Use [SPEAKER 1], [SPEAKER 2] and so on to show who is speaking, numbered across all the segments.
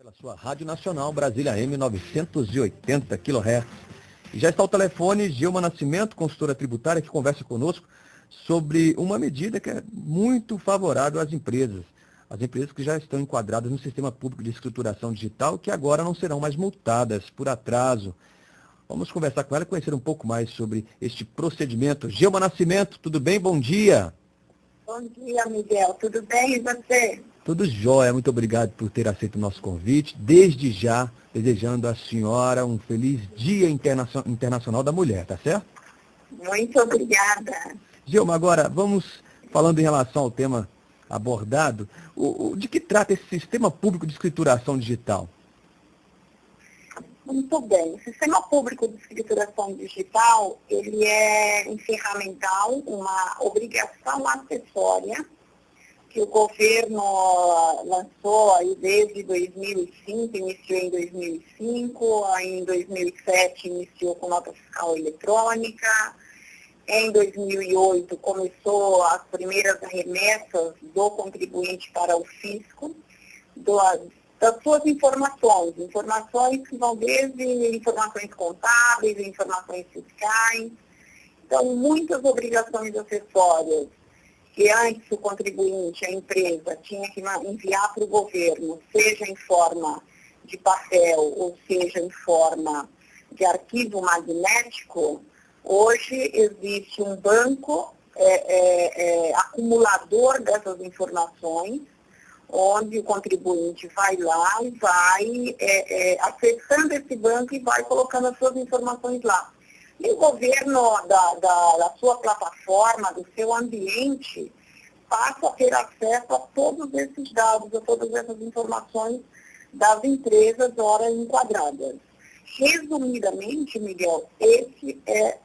[SPEAKER 1] pela sua Rádio Nacional Brasília AM 980 kHz. E já está ao telefone Gilma Nascimento, consultora tributária, que conversa conosco sobre uma medida que é muito favorável às empresas. As empresas que já estão enquadradas no Sistema Público de Escrituração Digital, que agora não serão mais multadas por atraso. Vamos conversar com ela e conhecer um pouco mais sobre este procedimento. Gilma Nascimento, tudo bem? Bom dia.
[SPEAKER 2] Bom dia, Miguel. Tudo bem e você?
[SPEAKER 1] Tudo jóia. Muito obrigado por ter aceito o nosso convite. Desde já, desejando à senhora um feliz Dia Internacional da Mulher, tá certo?
[SPEAKER 2] Muito obrigada.
[SPEAKER 1] Gilma, agora vamos falando em relação ao tema abordado. De que trata esse Sistema Público de Escrituração Digital?
[SPEAKER 2] Muito bem. O Sistema Público de Escrituração Digital, ele é ferramental, uma obrigação acessória que o governo lançou aí desde 2005, iniciou em 2005, aí em 2007 iniciou com nota fiscal eletrônica, em 2008 começou as primeiras remessas do contribuinte para o fisco, das suas informações que vão desde informações contábeis, informações fiscais. Então, muitas obrigações acessórias que antes o contribuinte, a empresa, tinha que enviar para o governo, seja em forma de papel ou seja em forma de arquivo magnético, hoje existe um banco acumulador dessas informações, onde o contribuinte vai lá e vai acessando esse banco e vai colocando as suas informações lá. E o governo da sua plataforma, do seu ambiente, passa a ter acesso a todos esses dados, a todas essas informações das empresas ora enquadradas. Resumidamente, Miguel, esse é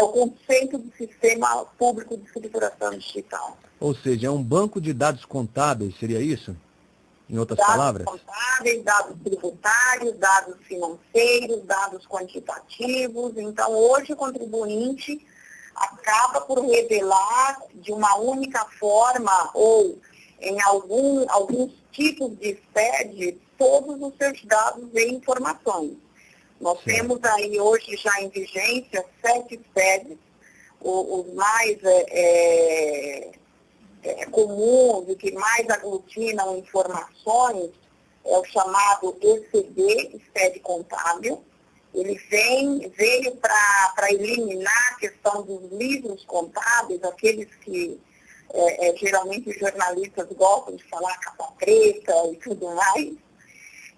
[SPEAKER 2] o conceito do Sistema Público de Escrituração Digital.
[SPEAKER 1] Ou seja, é um banco de dados contábeis, seria isso? Em outras palavras?
[SPEAKER 2] Dados contábeis, dados tributários, dados financeiros, dados quantitativos. Então, hoje o contribuinte acaba por revelar de uma única forma ou em alguns tipos de SPED todos os seus dados e informações. Nós temos aí hoje já em vigência 7 SPEDs, os mais comuns e que mais aglutinam informações é o chamado ECD, SPED contábil. Ele veio para eliminar a questão dos livros contábeis, aqueles que geralmente os jornalistas gostam de falar capa preta e tudo mais.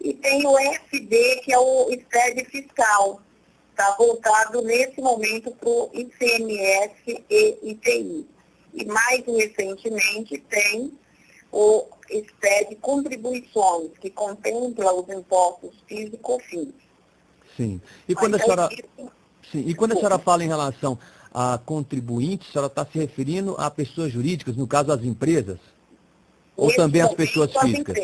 [SPEAKER 2] E tem o SD, que é o SPED fiscal. Está voltado nesse momento para o ICMS e IPI. E mais recentemente tem o SPED contribuições, que contempla os impostos PIS e COFINS.
[SPEAKER 1] Sim. E quando a senhora fala em relação a contribuintes, a senhora está se referindo a pessoas jurídicas, no caso as empresas? Ou também as pessoas físicas?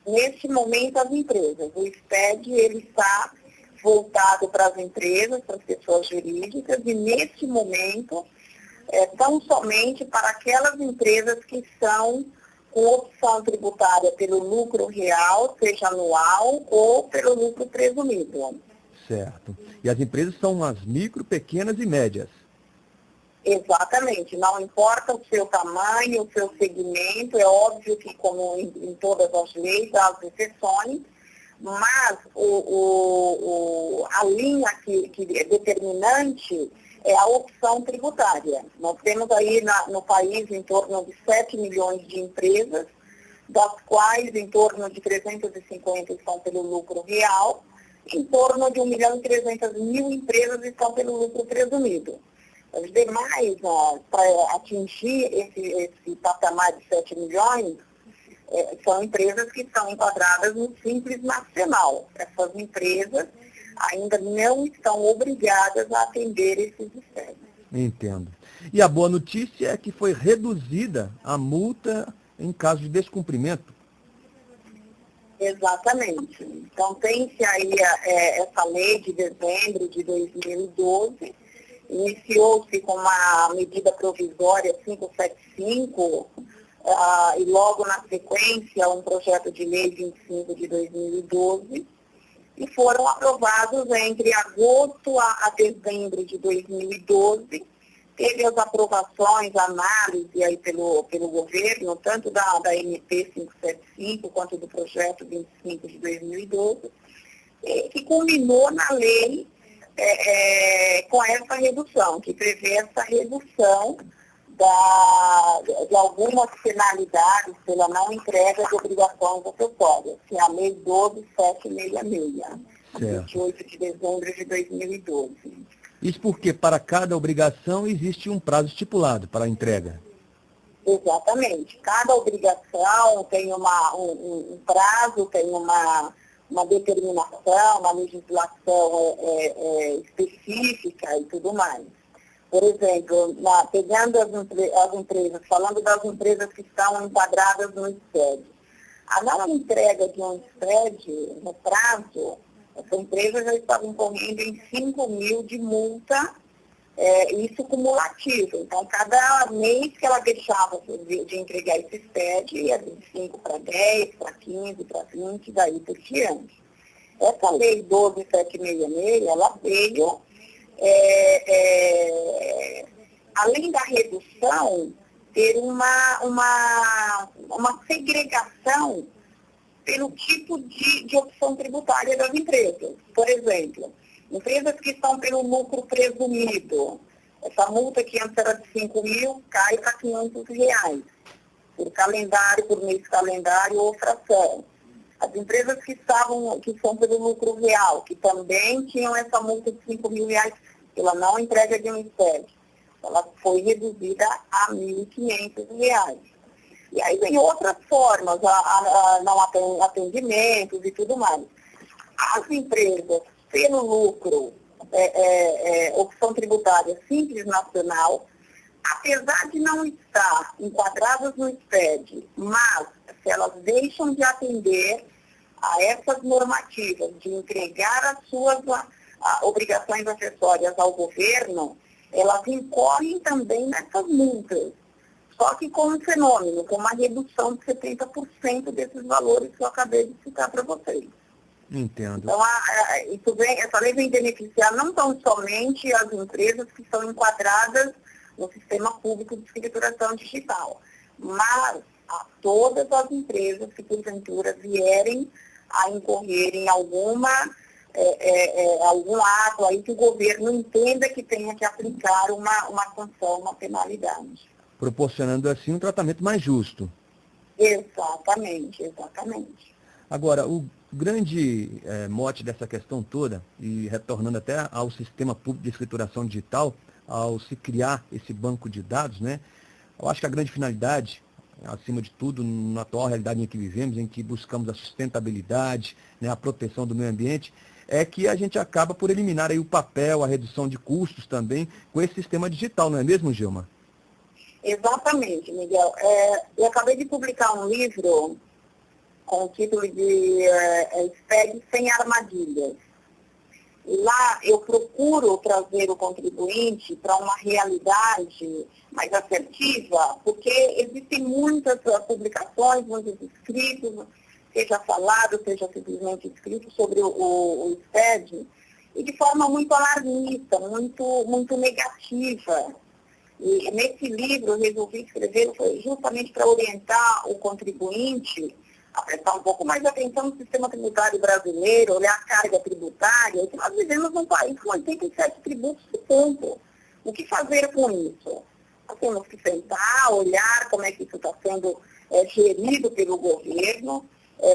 [SPEAKER 2] Neste momento, as empresas. O SPED ele está voltado para as empresas, para as pessoas jurídicas, e neste momento tão somente para aquelas empresas que são com opção tributária pelo lucro real, seja anual, ou pelo lucro presumido.
[SPEAKER 1] Certo. E as empresas são as micro, pequenas e médias?
[SPEAKER 2] Exatamente. Não importa o seu tamanho, o seu segmento, é óbvio que, como em todas as leis, há as exceções, mas a linha que é determinante é a opção tributária. Nós temos aí no país em torno de 7 milhões de empresas, das quais em torno de 350 estão pelo lucro real, em torno de 1.300.000 empresas estão pelo lucro presumido. Os demais, para atingir esse patamar de 7 milhões, são empresas que estão enquadradas no Simples Nacional. Essas empresas ainda não estão obrigadas a atender esses SPEDs.
[SPEAKER 1] Entendo. E a boa notícia é que foi reduzida a multa em caso de descumprimento.
[SPEAKER 2] Exatamente. Então, tem-se aí essa lei de dezembro de 2012, iniciou-se com uma medida provisória 575, e logo na sequência um projeto de lei 25 de 2012, e foram aprovados entre agosto a dezembro de 2012. Teve as aprovações, a análise aí pelo governo, tanto da MP 575 quanto do projeto 25 de 2012, que culminou na lei com essa redução, que prevê essa redução de algumas penalidades pela não entrega de obrigações acessórias, que é a Lei 12.766, 28 de dezembro de 2012.
[SPEAKER 1] Isso porque para cada obrigação existe um prazo estipulado para a entrega.
[SPEAKER 2] Exatamente. Cada obrigação tem um prazo, tem uma determinação, uma legislação específica e tudo mais. Por exemplo, pegando as empresas, falando das empresas que estão enquadradas no SPED. A não entrega de um SPED no prazo, essa empresa já estava incorrendo em 5 mil de multa, isso cumulativo. Então, cada mês que ela deixava de entregar esse SPED, ia de 5 para 10, para 15, para 20, daí por diante. Essa lei 12.766, ela veio, além da redução, ter uma segregação pelo tipo de opção tributária das empresas. Por exemplo, empresas que estão pelo lucro presumido, essa multa que antes era de 5 mil cai para R$500, por mês calendário ou fração. As empresas que são pelo lucro real, que também tinham essa multa de R$5.000 pela não entrega de um SPED, ela foi reduzida a R$1.500. E aí vem outras formas, não atendimentos e tudo mais. As empresas, pelo lucro, opção tributária simples nacional, apesar de não estar enquadradas no SPED, mas se elas deixam de atender a essas normativas de entregar as suas obrigações acessórias ao governo, elas incorrem também nessas multas. Só que com um fenômeno, com uma redução de 70% desses valores que eu acabei de citar para vocês.
[SPEAKER 1] Entendo.
[SPEAKER 2] Então, essa lei vem beneficiar não tão somente as empresas que são enquadradas no sistema público de escrituração digital, mas a todas as empresas que, porventura, vierem a incorrer em algum ato aí que o governo entenda que tenha que aplicar uma sanção, uma penalidade.
[SPEAKER 1] Proporcionando assim um tratamento mais justo.
[SPEAKER 2] Exatamente.
[SPEAKER 1] Agora, o grande mote dessa questão toda, e retornando até ao sistema público de escrituração digital, ao se criar esse banco de dados, né? Eu acho que a grande finalidade, acima de tudo, na atual realidade em que vivemos, em que buscamos a sustentabilidade, né, a proteção do meio ambiente, é que a gente acaba por eliminar aí o papel, a redução de custos também com esse sistema digital, não é mesmo, Gilma?
[SPEAKER 2] Exatamente, Miguel. Eu acabei de publicar um livro com o título de SPED Sem Armadilhas. Lá eu procuro trazer o contribuinte para uma realidade mais assertiva, porque existem muitas publicações, muitos escritos, seja falado, seja simplesmente escrito sobre o SPED, e de forma muito alarmista, muito negativa. E nesse livro eu resolvi escrever justamente para orientar o contribuinte a prestar um pouco mais de atenção no sistema tributário brasileiro, olhar a carga tributária, que nós vivemos num país com 87 tributos por ponto. O que fazer com isso? Nós temos que sentar, olhar como é que isso está sendo gerido pelo governo,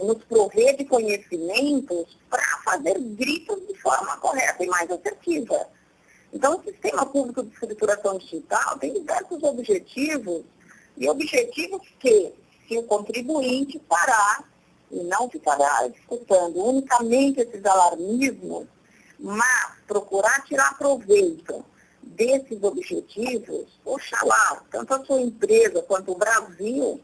[SPEAKER 2] nos prover de conhecimentos para fazer gritos de forma correta e mais assertiva. Então, o sistema público de escrituração digital tem diversos objetivos, e objetivos que, se o contribuinte parar e não ficará escutando unicamente esses alarmismos, mas procurar tirar proveito desses objetivos, oxalá, tanto a sua empresa quanto o Brasil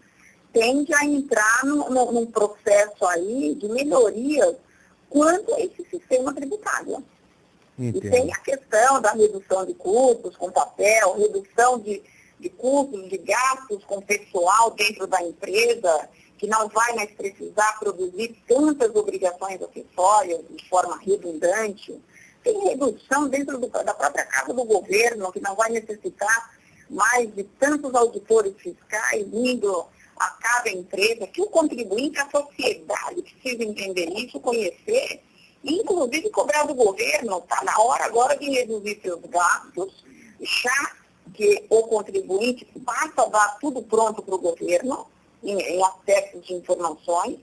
[SPEAKER 2] tende a entrar num processo aí de melhorias quanto a esse sistema tributário.
[SPEAKER 1] Entendo.
[SPEAKER 2] E tem a questão da redução de custos com papel, redução de de custos, de gastos com pessoal dentro da empresa, que não vai mais precisar produzir tantas obrigações acessórias de forma redundante. Tem redução dentro da própria casa do governo, que não vai necessitar mais de tantos auditores fiscais indo a cada empresa, que o contribuinte, a sociedade precisa entender isso, conhecer, e inclusive cobrar do governo. Está na hora agora de reduzir seus gastos, já que o contribuinte passa a dar tudo pronto para o governo, em aspectos de informações,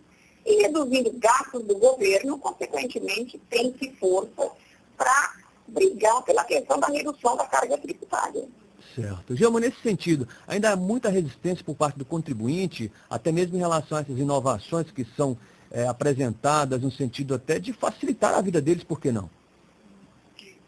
[SPEAKER 2] e reduzindo gastos do governo, consequentemente, tem-se força para brigar pela questão da redução da carga tributária.
[SPEAKER 1] Certo. Gilma, nesse sentido, ainda há muita resistência por parte do contribuinte, até mesmo em relação a essas inovações que são apresentadas no sentido até de facilitar a vida deles, por que não?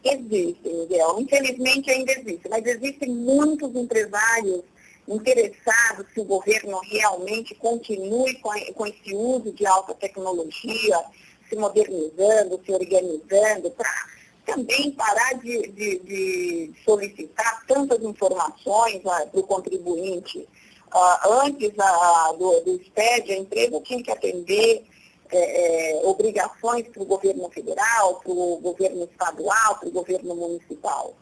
[SPEAKER 2] Existe, Miguel. Infelizmente ainda existe, mas existem muitos empresários interessados que o governo realmente continue com esse uso de alta tecnologia, se modernizando, se organizando, para também parar de solicitar tantas informações para o contribuinte. Antes do SPED, a empresa tinha que atender obrigações para o governo federal, para o governo estadual, para o governo municipal.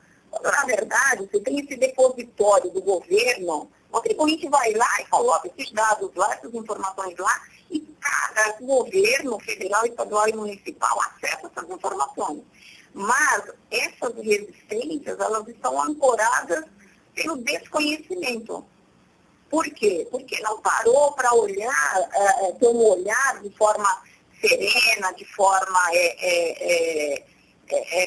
[SPEAKER 2] Na verdade, você tem esse depositório do governo, o contribuinte vai lá e coloca esses dados lá, essas informações lá, e cada governo federal, estadual e municipal acessa essas informações. Mas essas resistências, elas estão ancoradas pelo desconhecimento. Por quê? Porque não parou para olhar, ter um olhar de forma serena, de forma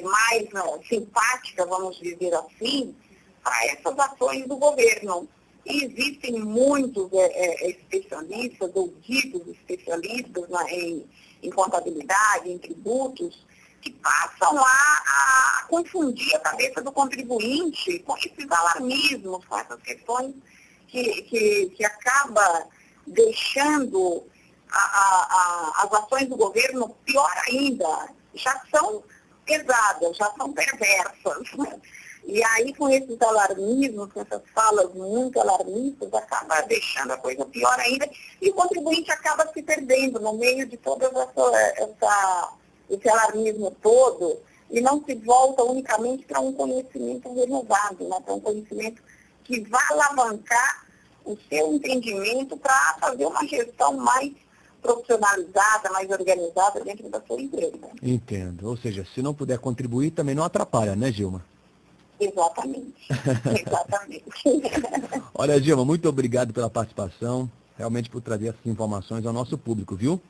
[SPEAKER 2] mais simpática, vamos dizer assim, para essas ações do governo. E existem muitos especialistas, ou ditos especialistas em contabilidade, em tributos, que passam a confundir a cabeça do contribuinte com esses alarmismos, com essas questões que acaba deixando as ações do governo pior ainda. Já são pesadas, já são perversas. E aí, com esses alarmismos, com essas falas muito alarmistas, acaba deixando a coisa pior ainda, e o contribuinte acaba se perdendo no meio de todo esse alarmismo todo, e não se volta unicamente para um conhecimento renovado, né? Para um conhecimento que vai alavancar o seu entendimento para fazer uma gestão mais profissionalizada, mais organizada dentro da sua empresa.
[SPEAKER 1] Entendo. Ou seja, se não puder contribuir, também não atrapalha, né, Gilma?
[SPEAKER 2] Exatamente. Exatamente.
[SPEAKER 1] Olha, Gilma, muito obrigado pela participação, realmente por trazer essas informações ao nosso público, viu?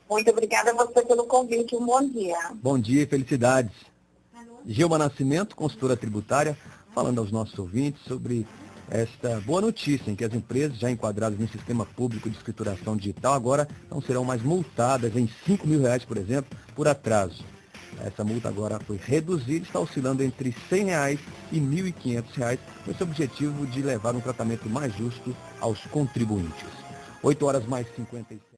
[SPEAKER 2] Muito obrigada a você pelo convite. Um bom dia.
[SPEAKER 1] Bom dia e felicidades. Gilma Nascimento, consultora tributária, falando aos nossos ouvintes sobre esta boa notícia em que as empresas já enquadradas no sistema público de escrituração digital agora não serão mais multadas em R$5 mil, por exemplo, por atraso. Essa multa agora foi reduzida, está oscilando entre R$100 e R$1.500, com esse objetivo de levar um tratamento mais justo aos contribuintes. 8 horas mais 55.